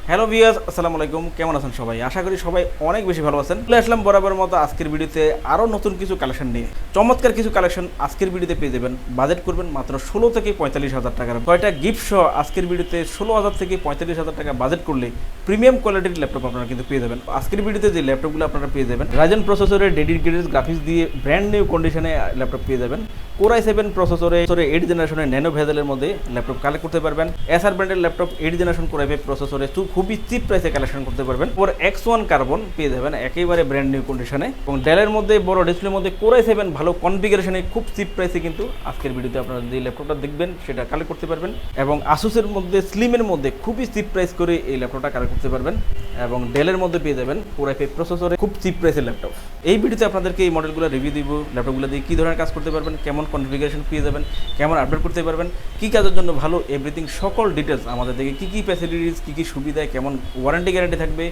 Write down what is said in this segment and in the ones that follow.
Hello viewers, আসসালামু আলাইকুম। কেমন আছেন সবাই? আশা করি সবাই অনেক বেশি ভালো আছেন। চলে আসলাম বরাবরের মতো আজকের ভিডিওতে আরও নতুন কিছু কালেকশন নিয়ে। চমৎকার কিছু কালেকশন আজকের ভিডিওতে পেয়ে যাবেন। বাজেট করবেন মাত্র 16 থেকে 45,000 টাকার। কয়টা গিফট সহ আজকের ভিডিওতে 16,000 থেকে 45,000 টাকা বাজেট করলে প্রিমিয়াম কোয়ালিটির ল্যাপটপ আপনারা কিন্তু পেয়ে যাবেন। আজকের ভিডিওতে যে ল্যাপটপগুলো আপনারা পেয়ে যাবেন, রাইজেন প্রসেসরের ডেডিকেটেড গ্রাফিক্স দিয়ে ব্র্যান্ড নিউ কন্ডিশনে ল্যাপটপ পেয়ে যাবেন। কোর i7 প্রসেসরে 8 জেনারেশনের ন্যানো ভেজেলের মধ্যে ল্যাপটপ কালেক্ট করতে পারবেন। এসআর ব্র্যান্ডের ল্যাপটপ 8 জেনারেশন কোর i5 প্রসেসরে খুবই চিপ প্রাইসে কালেকশন করতে পারবেন। ওর X1 কার্বন পেয়ে যাবেন একেবারে ব্র্যান্ড নিউ কন্ডিশনে, এবং ডেলের মধ্যে বড় ডিসপ্লের মধ্যে কোর i7 ভালো কনফিগারেশনে খুব চিপ প্রাইসে কিন্তু আজকের ভিডিওতে আপনারা যে ল্যাপটপটা দেখবেন সেটা কালেক্ট করতে পারবেন। এবং আসুসের মধ্যে স্লিমের মধ্যে খুবই চিপ প্রাইস করে এই ল্যাপটপটা কালেক্ট করতে পারবেন। এবং ডেলের মধ্যে পেয়ে যাবেন কোর i5 প্রসেসরে খুব চিপ প্রাইসের ল্যাপটপ। এই ভিডিওতে আপনাদেরকে এই মডেলগুলো রিভিউ দিব, ল্যাপটপগুলো দিয়ে কী ধরনের কাজ করতে পারবেন, কেমন কনফিগারেশন পেয়ে যাবেন, কেমন আপডেট করতে পারবেন, কী কাজের জন্য ভালো, এভরিথিং সকল ডিটেলস আমাদের থেকে কী কী ফ্যাসিলিটিস, কী কী সুবিধা, কেমন ওয়ারেন্টি গ্যারান্টি থাকবে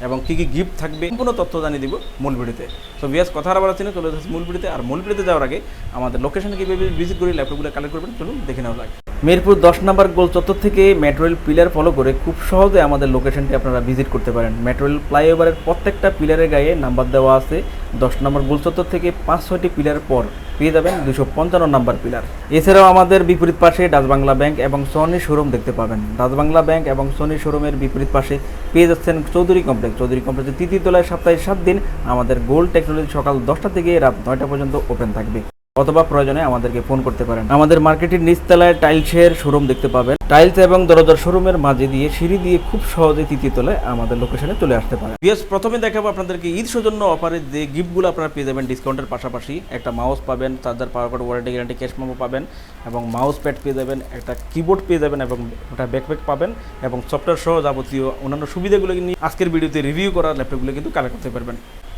এবং কী কী গিফট থাকবে সম্পূর্ণ তথ্য জানিয়ে দিব মূল ভিডিওতে। তো ভিউয়ার্স, কথা আর বলার চলে যাচ্ছে মূল ভিডিওতে। আর মূল ভিডিওতে যাওয়ার আগে আমাদের লোকেশনে কীভাবে ভিজিট করে ল্যাপটপগুলো কালেক্ট করবেন চলুন দেখে নেওয়া লাগে। মিরপুর 10 নম্বর গোল চত্বর থেকে মেট্রো রেল পিলার ফলো করে খুব সহজে আমাদের লোকেশনটি আপনারা ভিজিট করতে পারেন। মেট্রো রেল ফ্লাইওভারের প্রত্যেকটা পিলারের গায়ে নাম্বার দেওয়া আছে। 10 নম্বর গোল চত্বর থেকে 5-6টি পিলার পর পেয়ে যাবেন 255 নম্বর পিলার। এছাড়াও আমাদের বিপরীত পাশে ডাচ বাংলা ব্যাংক এবং সনি শোরুম দেখতে পাবেন। ডাচ বাংলা ব্যাংক এবং সনি শোরুমের বিপরীত পাশে পেয়ে যাচ্ছেন চৌধুরী কমপ্লেক্স। চৌধুরী কমপ্লেক্সের তৃতীয় তলায় সপ্তাহে 7 দিন আমাদের গোল্ড টেকনোলজি সকাল 10টা থেকে রাত 9টা পর্যন্ত ওপেন থাকবে, অথবা প্রয়োজনে আমাদেরকে ফোন করতে পারেন। আমাদের মার্কেটের নিচতলায় টাইলসের শোরুম দেখতে পাবেন। টাইলস এবং দরজার শোরুমের মাঝে দিয়ে সিঁড়ি দিয়ে খুব সহজে তৃতীয় তলায় আমাদের লোকেশনে চলে আসতে পারেন। প্রথমে দেখাবো আপনাদেরকে ঈদ সৌজন্য অফারে যে গিফটগুলো আপনারা পেয়ে যাবেন ডিসকাউন্টের পাশাপাশি। একটা মাউস পাবেন, charger, power card, warranty guarantee, cash memo পাবেন এবং মাউস প্যাড পেয়ে যাবেন, একটা কিবোর্ড পেয়ে যাবেন এবং একটা ব্যাকপ্যাক পাবেন এবং সফটওয়্যার সহ যাবতীয় অন্যান্য সুবিধাগুলো নিয়ে আজকের ভিডিওতে রিভিউ করা ল্যাপটপগুলো কিন্তু কালেক্ট করতে পারবেন।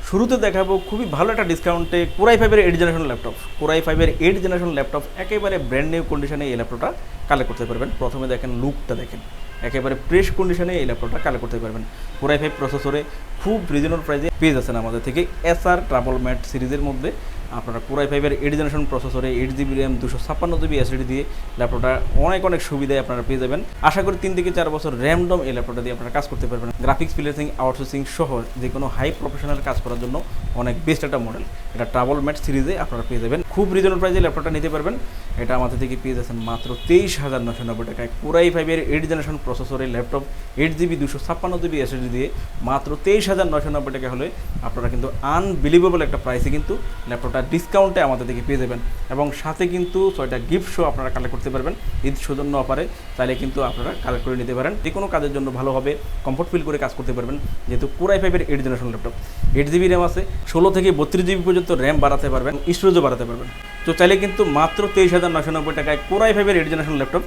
শুরুতে দেখাবো খুবই ভালো একটা ডিসকাউন্টে কোর i5-এর 8 জেনারেশন ল্যাপটপ। কোর i5-এর 8 জেনারেশন ল্যাপটপ একেবারে ব্র্যান্ড নিউ কন্ডিশনে এই ল্যাপটপটা কালেক্ট করতে পারবেন। প্রথমে দেখেন লুকটা, দেখেন একেবারে ফ্রেশ কন্ডিশনে এই ল্যাপটপটা কালেক্ট করতে পারবেন। কোর i5 প্রসেসরে খুব রিজনেবল প্রাইসে পেয়ে যাচ্ছেন আমাদের থেকে। এসআর ট্রাভেল ম্যাট সিরিজের মধ্যে আপনারা কোর i5-এর 8 জেনারেশন প্রসেসরে 8GB র্যাম 256GB এসএসডি দিয়ে ল্যাপটপটা অনেক সুবিধায় আপনারা পেয়ে যাবেন। আশা করি 3 থেকে 4 বছর র্যাম ডম এই ল্যাপটপটা দিয়ে আপনারা কাজ করতে পারবেন। গ্রাফিক্স, ফ্রিল্যান্সিং, আউটসোর্সিং সহ যে কোনো হাই প্রফেশনাল কাজ করার জন্য অনেক বেস্ট একটা মডেল। এটা ট্রাভেল ম্যাট সিরিজে আপনারা পেয়ে যাবেন। খুব রিজনেবল প্রাইসে ল্যাপটপটা নিতে পারবেন। এটা আমাদের থেকে পেয়ে যাচ্ছেন মাত্র 23,990 টাকায়। কোর i5-এর 8 জেনারেশন প্রসেসরের ল্যাপটপ 8GB 256GB এসএসডি দিয়ে মাত্র 23,990 টাকা হলে আপনারা কিন্তু আনবিলিভেবল একটা প্রাইসে কিন্তু ল্যাপটপটা ডিসকাউন্টে আমাদের থেকে পেয়ে যাবেন। এবং সাথে কিন্তু 6টা গিফট শো আপনারা কালেক্ট করতে পারবেন ঈদ সৌজন্য অফারে। চাইলে কিন্তু আপনারা কালেক্ট করে নিতে পারেন। যে কোনো কাজের জন্য ভালো হবে, কমফোর্ট ফিল করে কাজ করতে পারবেন। যেহেতু কোর i5-এর 8 জেনারেশন ল্যাপটপ, 8GB র্যাম আছে, 16 থেকে 32GB পর্যন্ত র্যাম বাড়াতে পারবেন, স্টোরেজও বাড়াতে পারবেন। তো চাইলে কিন্তু মাত্র 23,990 টাকায় কোর i5-এর 8 জেনারেশন ল্যাপটপ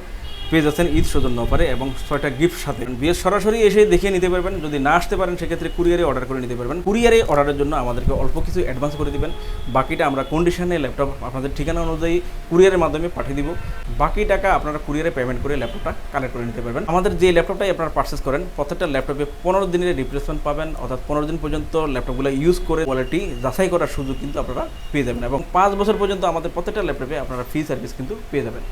পেয়ে যাচ্ছেন ঈদ সৌজন্য অফারে এবং 6টা গিফট সাথে। বিয়ের সরাসরি এসে দেখিয়ে নিতে পারবেন। যদি না আসতে পারেন সেক্ষেত্রে কুরিয়ারে অর্ডার করে নিতে পারবেন। কুরিয়ারে অর্ডারের জন্য আমাদেরকে অল্প কিছু অ্যাডভান্স করে দিবেন, বাকিটা আমরা কন্ডিশনে ল্যাপটপ আপনাদের ঠিকানা অনুযায়ী কুরিয়ারের মাধ্যমে পাঠিয়ে দিব। বাকি টাকা আপনারা কুরিয়ারে পেমেন্ট করে ল্যাপটপটা কালেক্ট করে নিতে পারবেন। আমাদের যে ল্যাপটপটাই আপনারা পারচেস করেন প্রত্যেকটা ল্যাপটপে 15 দিনের রিপ্লেসমেন্ট পাবেন, অর্থাৎ 15 দিন পর্যন্ত ল্যাপটপগুলো ইউজ করে কোয়ালিটি যাচাই করার সুযোগ কিন্তু আপনারা পেয়ে যাবেন। এবং 5 বছর পর্যন্ত আমাদের প্রত্যেকটা ল্যাপটপে আপনারা ফ্রি সার্ভিস কিন্তু পেয়ে যাবেন।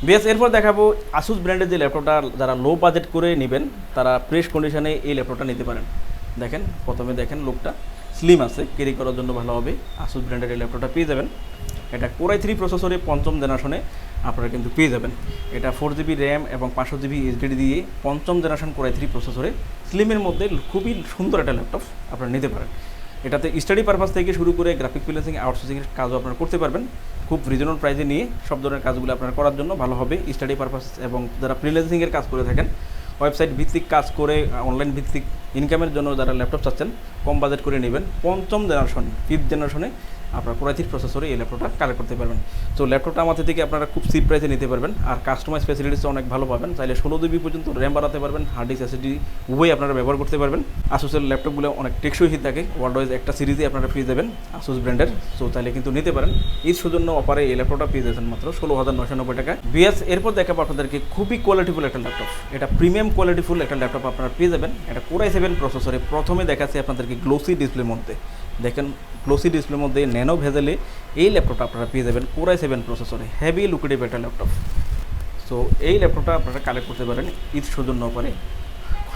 বেশ, এরপর দেখাবো আসুস ব্র্যান্ডের যে ল্যাপটপটা যারা লো বাজেট করে নেবেন তারা ফ্রেশ কন্ডিশনে এই ল্যাপটপটা নিতে পারেন। দেখেন, প্রথমে দেখেন লুকটা স্লিম আছে, ক্যারি করার জন্য ভালো হবে। আসুস ব্র্যান্ডের এই ল্যাপটপটা পেয়ে যাবেন। এটা কোর i3 প্রসেসরে 5ম জেনারেশনে আপনারা কিন্তু পেয়ে যাবেন। এটা 4GB র্যাম এবং 500GB এসএসডি দিয়ে 5ম জেনারেশন কোর i3 প্রসেসরে স্লিমের মধ্যে খুবই সুন্দর একটা ল্যাপটপ আপনারা নিতে পারেন। এটাতে স্টাডি পারপাস থেকে শুরু করে গ্রাফিক, ফ্রিল্যান্সিং, আউটসোর্সিংয়ের কাজও আপনারা করতে পারবেন। খুব রিজনেবল প্রাইসে নিয়ে সব ধরনের কাজগুলো আপনারা করার জন্য ভালো হবে। স্টাডি পারপাস এবং যারা ফ্রিল্যান্সিংয়ের কাজ করে থাকেন, ওয়েবসাইট ভিত্তিক কাজ করে অনলাইন ভিত্তিক ইনকামের জন্য যারা ল্যাপটপ চাচ্ছেন কম বাজেট করে নেবেন, 5ম জেনারেশন 5th জেনারেশনে আপনারা কোর i3 প্রসেসরে এই ল্যাপটপটা কালেক্ট করতে পারবেন। তো ল্যাপটপটা আমাদের থেকে আপনারা খুব চিপ প্রাইসে নিতে পারবেন। আর কাস্টমাইজ ফ্যাসিলিটিস অনেক ভালো পাবেন। চাইলে 16GB পর্যন্ত র্যাম বাড়াতে পারবেন, হার্ড ডিস্ক, এসএসডি উভয়ই আপনারা ব্যবহার করতে পারবেন। আসুসের ল্যাপটপগুলো অনেক টেকসই হিট থাকে, ওয়ার্ল্ড ওয়াইজ একটা সিরিজে আপনারা পেয়ে যাবেন আসুস ব্র্যান্ডের। সো চাইলে কিন্তু নিতে পারেন। ঈদ সৌজন্য অফারে এই ল্যাপটপটা পেয়ে যাচ্ছেন মাত্র 16,990 টাকা। এরপর দেখাবো আপনাদেরকে খুবই কোয়ালিটিফুল একটা ল্যাপটপ। এটা প্রিমিয়াম কোয়ালিটিফুল একটা ল্যাপটপ আপনারা পেয়ে যাবেন। এটা কোর i7 প্রসেসরে। প্রথমে দেখাচ্ছি আপনাদেরকে গ্লোসি ডিসপ্লের মধ্যে, দেখেন গ্লোসি ডিসপ্লের মধ্যে ন্যানো ভেজেলে এই ল্যাপটপটা আপনারা পেয়ে যাবেন কোর i7 প্রসেসরে। হেভি লুকেটিভ একটা ল্যাপটপ। সো এই ল্যাপটপটা আপনারা কালেক্ট করতে পারেন ঈদ সৌজন্য অফারে।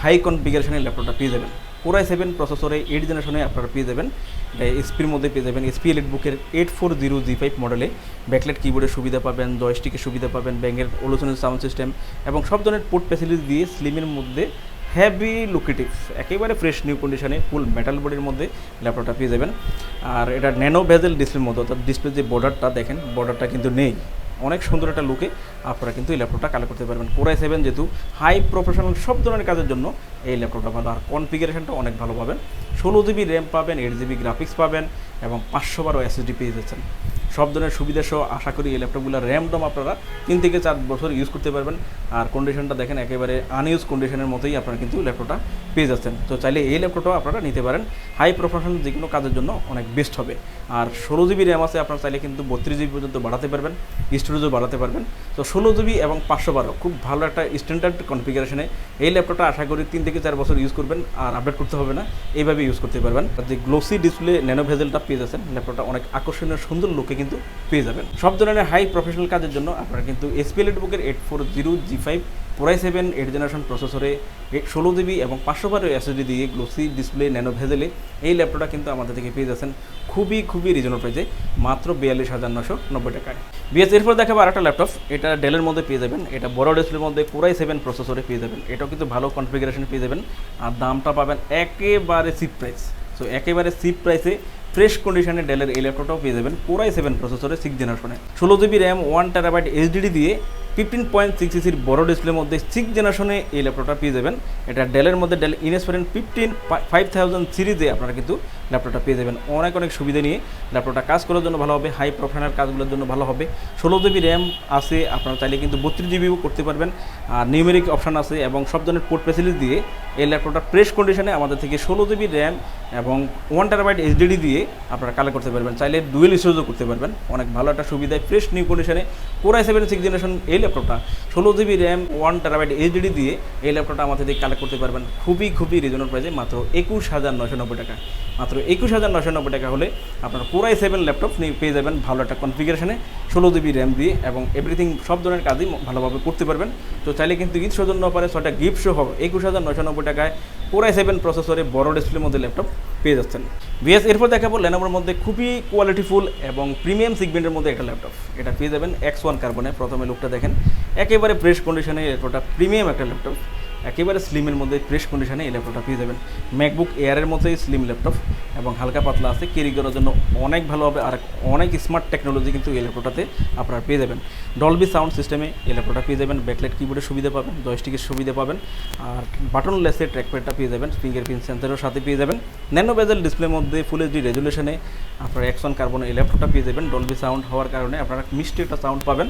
হাই কনফিগারেশনের ল্যাপটপটা পেয়ে যাবেন। Core i7 প্রসেসরে 8 জেনারেশনে আপনারা পেয়ে যাবেন। এটা এসপির মধ্যে পেয়ে যাবেন, এসপি এলিটবুকের 840G5 মডেলে ব্যাকলাইট কিবোর্ডের সুবিধা পাবেন, জয়স্টিকের সুবিধা পাবেন, ব্যাঙ্গের ওলোসনের সাউন্ড সিস্টেম এবং সব ধরনের পোর্ট ফ্যাসিলিটি দিয়ে স্লিমের মধ্যে হেভি লুকেটিভ একেবারে ফ্রেশ নিউ কন্ডিশনে ফুল মেটাল বডির মধ্যে ল্যাপটপটা পেয়ে যাবেন। আর এটা ন্যানো বেজেল ডিসপ্লের মধ্যে, অর্থাৎ ডিসপ্লে যে বর্ডারটা দেখেন, বর্ডারটা কিন্তু নেই, অনেক সুন্দর একটা লুকে আপনারা কিন্তু এই ল্যাপটপটা কালেক্ট করতে পারবেন। Core i7 যেহেতু হাই প্রফেশনাল সব ধরনের কাজের জন্য এই ল্যাপটপটা ভালো, আর কনফিগারেশনটা অনেক ভালো পাবেন। 16GB র্যাম পাবেন, 8GB গ্রাফিক্স পাবেন এবং 512 SSD পেয়ে যাচ্ছেন। সব ধরনের সুবিধা সহ আশা করি এই ল্যাপটপগুলো র্যাম ডম আপনারা 3 থেকে 4 বছর ইউজ করতে পারবেন। আর কন্ডিশনটা দেখেন একেবারে আনইউজ কন্ডিশনের মতোই আপনারা কিন্তু ল্যাপটপটা পেয়ে যাচ্ছেন। তো চাইলে এই ল্যাপটপটাও আপনারা নিতে পারেন, হাই প্রফেশনাল যে কোনো কাজের জন্য অনেক বেস্ট হবে। আর 16GB র্যাম আছে, আপনারা চাইলে কিন্তু 32GB পর্যন্ত বাড়াতে পারবেন, স্টোরেজও বাড়াতে পারবেন। তো 16GB এবং 512 খুব ভালো একটা স্ট্যান্ডার্ড কনফিগারেশনে এই ল্যাপটপটা আশা করি 3 থেকে 4 বছর ইউজ করবেন, আর আপডেট করতে হবে না, এইভাবে ইউজ করতে পারবেন। যে গ্লোসি ডিসপ্লে ন্যানো ভেজেলটা পেয়ে যাচ্ছেন, ল্যাপটপটা অনেক আকর্ষণীয় সুন্দর লুকে কিন্তু পেয়ে যাবেন। সব ধরনের হাই প্রফেশনাল কাজের জন্য আপনারা কিন্তু SP এলিটবুকের 840G5 Core i7 8 generation প্রসেসরে 16GB এবং 512 SSD দিয়ে গ্লোসি ডিসপ্লে ন্যানো ভেজেলে এই ল্যাপটপটা কিন্তু আমাদের থেকে পেয়ে যাচ্ছেন খুবই রিজনেবল প্রাইসে, মাত্র 42,990 টাকায়। এরপর দেখাবো আরেকটা ল্যাপটপ, এটা ডেলের মধ্যে পেয়ে যাবেন, এটা বড় ডিসপ্লের মধ্যে Core i7 প্রসেসরে পেয়ে যাবেন, এটাও কিন্তু ভালো কনফিগারেশন পেয়ে যাবেন। আর দামটা পাবেন একেবারে চিপ প্রাইস। সো একেবারে চিপ প্রাইসে ফ্রেশ কন্ডিশনে ডেলের এই ল্যাপটপটাও পেয়ে যাবেন Core i7 প্রসেসরে 6 জেনারেশনে 16GB র্যাম 1TB HDD দিয়ে 15.6 ইঞ্চির বড় ডিসপ্লের মধ্যে 6 জেনারেশনে এই ল্যাপটপটা পেয়ে যাবেন। এটা ডেলের মধ্যে ডেল ইনস্পিরেশন 5000 সিরিজে আপনারা কিন্তু ল্যাপটপটা পেয়ে যাবেন। অনেক সুবিধা নিয়ে ল্যাপটপটা কাজ করার জন্য ভালো হবে, হাই প্রফেশনাল কাজগুলোর জন্য ভালো হবে। 16GB র্যাম আছে, আপনারা চাইলে কিন্তু 32GBও করতে পারবেন। আর নিউমেরিক অপশান আছে এবং সব ধরনের পোর্ট ফ্যাসিলিটি দিয়ে এই ল্যাপটপটা ফ্রেশ কন্ডিশনে আমাদের থেকে 16GB র্যাম এবং 1TB HDD দিয়ে আপনারা কালেক্ট করতে পারবেন। চাইলে ডুয়েল স্টোরেজও করতে পারবেন, অনেক ভালো একটা সুবিধায় ফ্রেশ নিউ কন্ডিশনে Core i7 6 জেনারেশন এই ল্যাপটপটা 16GB র্যাম 1TB HDD দিয়ে এই ল্যাপটপটা আমাদের থেকে কালেক্ট করতে পারবেন খুবই রিজনেবল প্রাইসে, মাত্র 21,990 টাকা। মাত্র 21,990 টাকা হলে আপনার Core i7 ল্যাপটপ নিয়ে পেয়ে যাবেন ভালো একটা কনফিগারেশনে 16GB র্যাম দিয়ে এবং এভরিথিং সব ধরনের কাজই ভালোভাবে করতে পারবেন। তো চাইলে কিন্তু ঈদ সৌজন্য পরে 6টা গিফট সহ 21,990 টাকায় Core i7 প্রসেসরে বড় ডিসপ্লের মধ্যে ল্যাপটপ পেয়ে যাচ্ছেন। এরপর দেখাবো লেনোভোর মধ্যে খুবই কোয়ালিটিফুল এবং প্রিমিয়াম সেগমেন্টের মধ্যে একটা ল্যাপটপ, এটা পেয়ে যাবেন X1 কার্বনে। প্রথমে লুকটা দেখেন, একেবারে ফ্রেশ কন্ডিশনে ল্যাপটপটা প্রিমিয়াম একটা ল্যাপটপ, একেবারে স্লিমের মধ্যে ফ্রেশ কন্ডিশনে এই ল্যাপটপটা পেয়ে যাবেন। ম্যাকবুক এয়ারের মতোই স্লিম ল্যাপটপ এবং হালকা পাতলা আছে, ক্যারি করার জন্য অনেক ভালো হবে। আর অনেক স্মার্ট টেকনোলজি কিন্তু এই ল্যাপটপটাতে আপনারা পেয়ে যাবেন। ডলবি সাউন্ড সিস্টেমে এই ল্যাপটপটা পেয়ে যাবেন, ব্যাকলাইট কিবোর্ডের সুবিধা পাবেন, জয়স্টিকের সুবিধা পাবেন, আর বাটনলেসের ট্র্যাকপ্যাডটা পেয়ে যাবেন, ফিঙ্গারপ্রিন্ট সেন্সরের সাথে পেয়ে যাবেন। ন্যানো বেজেল ডিসপ্লের মধ্যে ফুল এইচডি রেজুলেশনে আপনারা X1 কার্বনে এই ল্যাপটপটা পেয়ে যাবেন। ডলবি সাউন্ড হওয়ার কারণে আপনারা মিষ্টি একটা সাউন্ড পাবেন।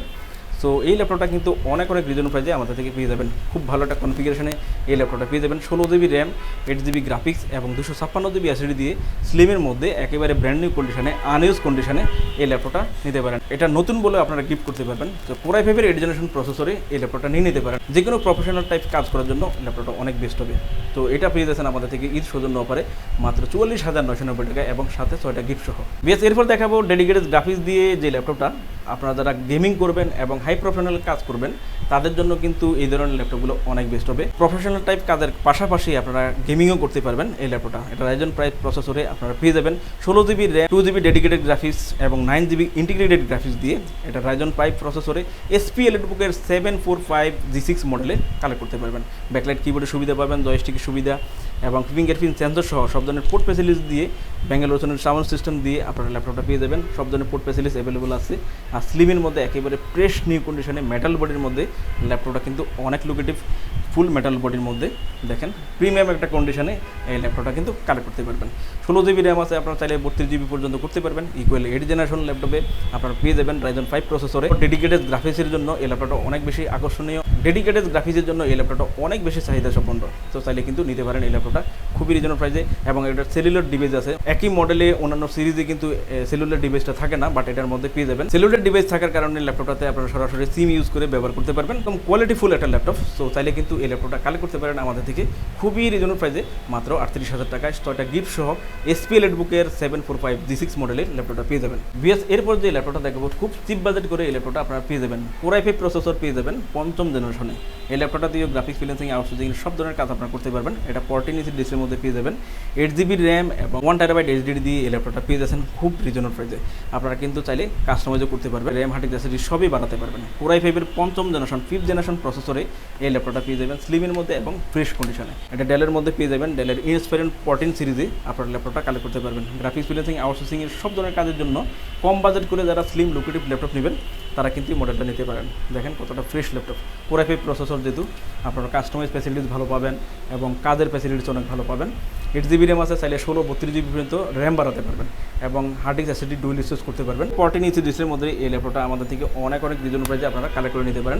সো এই ল্যাপটপটা কিন্তু অনেক রিজনেবল প্রাইসে আমাদের থেকে পেয়ে যাবেন, খুব ভালো একটা কনফিগারেশনে এই ল্যাপটপটা পেয়ে যাবেন। 16GB র্যাম 8GB গ্রাফিক্স এবং 256GB SSD দিয়ে স্লিমের মধ্যে একেবারে ব্র্যান্ড নিউ কন্ডিশনে আনইউজ কন্ডিশনে এই ল্যাপটপটা নিতে পারেন। এটা নতুন বলে আপনারা গিফট করতে পারবেন। তো Core i5 8 জেনারেশন প্রসেসরে এই ল্যাপটপটা নিয়ে নিতে পারেন, যে কোনো প্রফেশনাল টাইপ কাজ করার জন্য ল্যাপটপটা অনেক বেস্ট হবে। তো এটা পেয়ে যাচ্ছেন আমাদের থেকে ঈদ সৌজন্য অফারে মাত্র 44,990 টাকা এবং সাথে 6টা গিফট সহ। এরপর দেখাবো ডেডিকেটেড গ্রাফিক্স দিয়ে যে ল্যাপটপটা আপনারা যারা গেমিং করবেন এবং হাই প্রফেশনাল কাজ করবেন তাদের জন্য কিন্তু এই ধরনের ল্যাপটপগুলো অনেক বেস্ট হবে। প্রফেশনাল টাইপ কাজের পাশাপাশি আপনারা গেমিংও করতে পারবেন এই ল্যাপটপটা। এটা Ryzen 5 প্রসেসরে আপনারা পেয়ে যাবেন 16GB RAM 2GB dedicated graphics এবং 9GB ইন্টিগ্রেটেড গ্রাফিক্স দিয়ে। এটা Ryzen 5 প্রসেসরে এসপি এলিটবুকের 745G6 মডেলে কালেক্ট করতে পারবেন। ব্যাকলাইট কিবোর্ডের সুবিধা পাবেন, জয়স্টিকের সুবিধা এবং ফিঙ্গারপ্রিন্ট সেন্সর সহ সব ধরনের পোর্ট ফ্যাসিলিটিস দিয়ে, ব্যাঙ্গের ওজনের সাউন্ড সিস্টেম দিয়ে আপনারা ল্যাপটপটা পেয়ে যাবেন। সব ধরনের পোর্ট ফ্যাসিলিটিস অ্যাভেলেবল আছে। আর স্লিমের মধ্যে একেবারে ফ্রেশ নিউ কন্ডিশনে মেটাল বডির মধ্যে ল্যাপটপটা কিন্তু অনেক লুকেটিভ, ফুল মেটাল বডির মধ্যে দেখেন প্রিমিয়াম একটা কন্ডিশনে এই ল্যাপটপটা কিন্তু কালেক্ট করতে পারবেন। 16GB র্যাম আছে, আপনারা চাইলে 32GB পর্যন্ত করতে পারবেন। ইকুয়াল 8 জেনারেশন ল্যাপটপে আপনারা পেয়ে যাবেন Ryzen 5 প্রসেসরে। ডেডিকেটেড গ্রাফিক্সের জন্য এই ল্যাপটপটা অনেক বেশি আকর্ষণীয়, ডেডিকেটেড গ্রাফিক্সের জন্য এই ল্যাপটপটা অনেক বেশি চাহিদা সম্পন্ন। তো চাইলে কিন্তু নিতে পারেন এই ল্যাপটপটা খুবই রিজনেবল প্রাইসে এবং এটা সেলুলার ডিভাইস আছে। একই মডেলে অন্যান্য সিরিজে কিন্তু সেলুলার ডিভাইসটা থাকে না, বাট এটার মধ্যে পেয়ে যাবেন। সেলুলার ডিভাইস থাকার কারণে ল্যাপটপটাতে আপনারা সরাসরি সিম ইউজ করে ব্যবহার করতে পারবেন। একদম কোয়ালিটিফুল একটা ল্যাপটপ। সো চাইলে কিন্তু এই ল্যাপটপটা কালেক্ট করতে পারেন আমাদের থেকে খুবই রিজনেবল প্রাইসে মাত্র 38,000 টাকায়। 6টা গিফট সহ এসপি এলিটবুকের 745G6 মডেলের ল্যাপটপটা পেয়ে যাবেন। এরপর যে ল্যাপটপটা দেখাবো খুব চিপ বাজেট করে এই ল্যাপটপটা আপনারা পেয়ে যাবেন। Core i5 প্রসেসর পেয়ে যাবেন 5ম জেনারেশন জেনারেশনে। এই ল্যাপটপটা দিয়েও গ্রাফিক্স ফ্রিল্যান্সিং আউটসোর্সিং সব ধরনের কাজ আপনারা করতে পারবেন। এটা 14 ইঞ্চি ডিসপ্লের মধ্যে পেয়ে যাবেন। 8GB র্যাম এবং 1TB HDD দিয়ে এই ল্যাপটপটা পেয়ে যাচ্ছেন খুব রিজনেবল প্রাইসে। আপনারা কিন্তু চাইলে কাস্টমাইজও করতে পারবেন, র্যাম হার্ড ডিস্ক অ্যাক্সেসরিজ সবই বাড়াতে পারবেন। Core i5-এর 5ম জেনারেশন 5th জেনারেশন প্রসেসরে এই ল্যাপটপটা পেয়ে যাবেন স্লিমের মধ্যে এবং ফ্রেশ কন্ডিশনে। এটা ডেলের মধ্যে পেয়ে যাবেন, ডেলের ইনস্পাইরেন্ট 14 সিরিজে আপনারা ল্যাপটপটা কালেক্ট করতে পারবেন। গ্রাফিক্স ফ্রিল্যান্সিং আউটসোর্সিংয়ের সব ধরনের কাজের জন্য কম বাজেট করে যারা স্লিম লুকেটিভ ল্যাপটপ নেবেন তারা কিন্তু এই মডেলটা নিতে পারেন। দেখেন কতটা fresh laptop. Core i5 processor যেহেতু আপনারা কাস্টমাইজ ফ্যাসিলিটিস ভালো পাবেন এবং কাজের ফ্যাসিলিটিস অনেক ভালো পাবেন। 8GB র্যাম আছে, চাইলে 16-32GB পর্যন্ত র্যাম বাড়াতে পারবেন এবং hard disk accessories dual use করতে পারবেন। 14 ইঞ্চি ডিসপ্লের মধ্যে এই ল্যাপটপটা আমাদের থেকে অনেক রিজনেবল প্রাইসে আপনারা কালেক্ট করে নিতে পারেন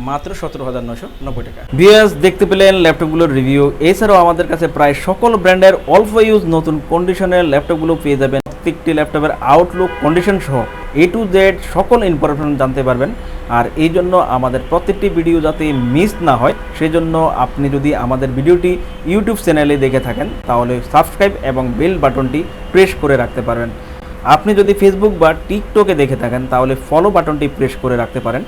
মাত্র 17,990 টাকা। ভিউয়ার্স, দেখতে পেলেন ল্যাপটপগুলোর রিভিউ। এছাড়াও আমাদের কাছে প্রায় সকল ব্র্যান্ডের অল্প ইউজ নতুন কন্ডিশনের ল্যাপটপগুলো পেয়ে যাবেন। প্রত্যেকটি ল্যাপটপের আউটলুক, কন্ডিশন সহ A to Z সকল ইনফরমেশন জানতে পারবেন। আর এই জন্য আমাদের প্রত্যেকটি ভিডিও যাতে মিস না হয় সেই জন্য আপনি যদি আমাদের ভিডিওটি ইউটিউব চ্যানেলে দেখে থাকেন তাহলে সাবস্ক্রাইব এবং বেল বাটনটি প্রেস করে রাখতে পারবেন। আপনি যদি ফেসবুক বা টিকটকে দেখে থাকেন তাহলে ফলো বাটনটি প্রেস করে রাখতে পারেন,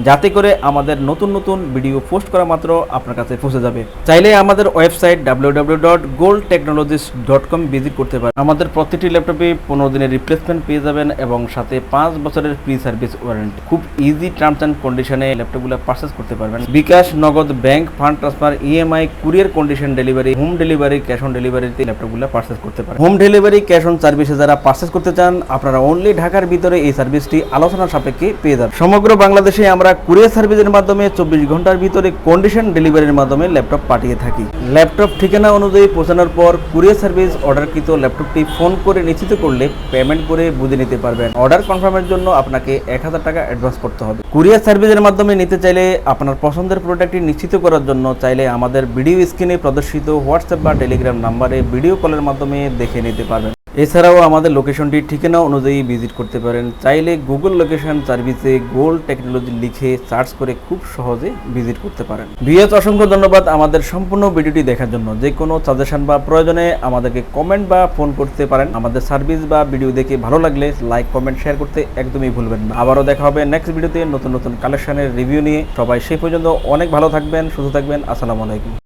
যাতে করে আমাদের নতুন ভিডিও পোস্ট করা মাত্র আপনার কাছে পৌঁছে যাবে। চাইলে আমাদের ওয়েবসাইট www.goldtechnologies.com ভিজিট করতে পারেন। আমাদের প্রতিটি ল্যাপটপে 15 দিনের রিপ্লেসমেন্ট পেয়ে যাবেন এবং সাথে 5 বছরের ফ্রি সার্ভিস ওয়ারেন্টি। খুব ইজি টার্মস অ্যান্ড কন্ডিশনে ল্যাপটপগুলো পারচেস করতে পারবেন। বিকাশ, নগদ, bank, fund transfer, EMI, courier condition delivery, home delivery, cash on ডেলিভারিতে ল্যাপটপগুলো পারচেস করতে পারেন। হোম ডেলিভারি, ক্যাশ অন সার্ভিসে যারা পারচেস করতে চান আপনারা অনলি ঢাকার ভিতরে এই সার্ভিসটি আলোচনার সাপেক্ষে পেয়ে যাবেন। সমগ্র বাংলাদেশে আমরা কুরিয়ার সার্ভিসের মাধ্যমে 24 ঘন্টার ভিতরে কন্ডিশন ডেলিভারির মাধ্যমে ল্যাপটপ পাঠিয়ে থাকি। ল্যাপটপ ঠিকানা অনুযায়ী পৌঁছানোর পর কুরিয়ার সার্ভিস অর্ডারকৃত ল্যাপটপটি ফোন করে নিশ্চিত করলে পেমেন্ট করে বুঝে নিতে পারবেন। অর্ডার কনফার্মের জন্য আপনাকে 1000 টাকা অ্যাডভান্স করতে হবে। কুরিয়ার সার্ভিসের মাধ্যমে নিতে চাইলে আপনার পছন্দের প্রোডাক্টটি নিশ্চিত করার জন্য চাইলে আমাদের ভিডিও স্ক্রিনে প্রদর্শিত হোয়াটসঅ্যাপ বা টেলিগ্রাম নাম্বারে ভিডিও কলের মাধ্যমে দেখে নিতে পারবেন। এছাড়াও আমাদের লোকেশনটি ঠিকানা অনুযায়ী ভিজিট করতে পারেন। চাইলে গুগল লোকেশন সার্ভিসে গোল্ড টেকনোলজি লিখে সার্চ করে খুব সহজে ভিজিট করতে পারেন। ভিউয়ার্স, অসংখ্য ধন্যবাদ আমাদের সম্পূর্ণ ভিডিওটি দেখার জন্য। যে কোনো সাজেশন বা প্রয়োজনে আমাদেরকে কমেন্ট বা ফোন করতে পারেন। আমাদের সার্ভিস বা ভিডিও দেখে ভালো লাগলে লাইক, কমেন্ট, শেয়ার করতে একদমই ভুলবেন না। আবারও দেখা হবে নেক্সট ভিডিওতে নতুন কালেকশনের রিভিউ নিয়ে। সবাই সেই পর্যন্ত অনেক ভালো থাকবেন, সুস্থ থাকবেন। আসসালামু আলাইকুম।